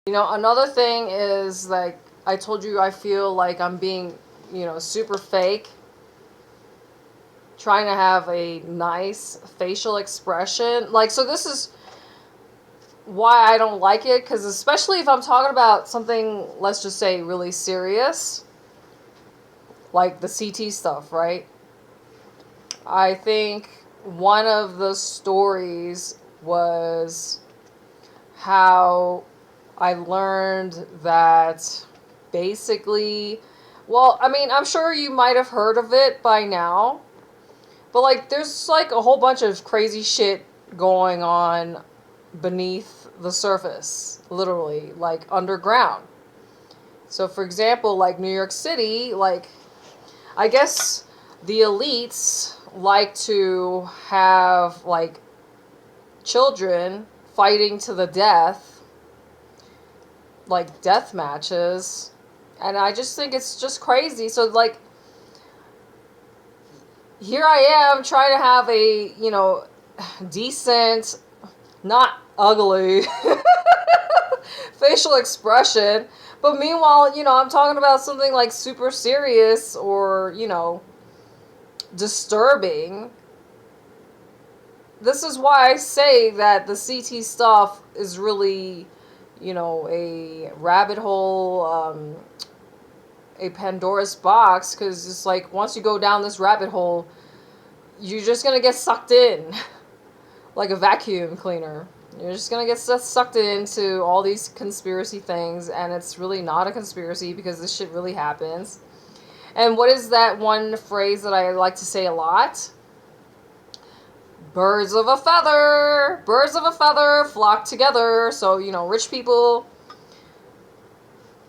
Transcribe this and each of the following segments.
You know, another thing is, like, I told you I feel like I'm being, super fake. Trying to have a nice facial expression. Like, so this is why I don't like it, because especially if I'm talking about something, let's just say, really serious, like the CT stuff, right? I think one of the stories was how I learned that basically, well, I mean, I'm sure you might have heard of it by now, but like there's like a whole bunch of crazy shit going on beneath the surface, literally, like underground. So for example, like New York City, like I guess the elites like to have like children fighting to the death, like death matches. And I just think it's just crazy. So like here I am trying to have a, decent, not ugly facial expression. But meanwhile, I'm talking about something like super serious or, disturbing. This is why I say that the CT stuff is really, a rabbit hole, a Pandora's box, because it's like once you go down this rabbit hole, you're just going to get sucked in like a vacuum cleaner. You're just going to get sucked into all these conspiracy things, and it's really not a conspiracy because this shit really happens. And what is that one phrase that I like to say a lot? Birds of a feather flock together. So, rich people,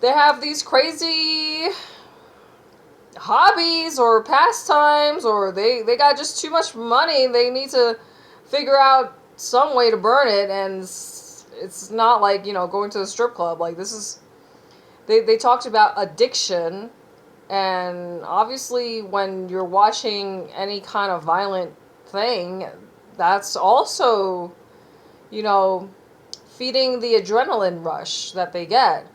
they have these crazy hobbies or pastimes, or they got just too much money. They need to figure out some way to burn it, and it's not like, going to a strip club. Like, this is, they talked about addiction, and obviously when you're watching any kind of violent thing, that's also, feeding the adrenaline rush that they get.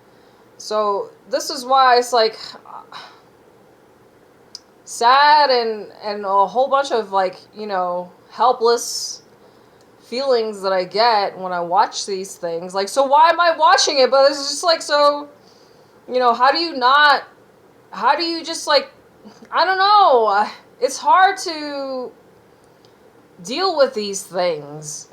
So this is why it's like sad and a whole bunch of like, helpless feelings that I get when I watch these things. Like, so why am I watching it? But it's just like, so, how do you just like, I don't know. It's hard to deal with these things.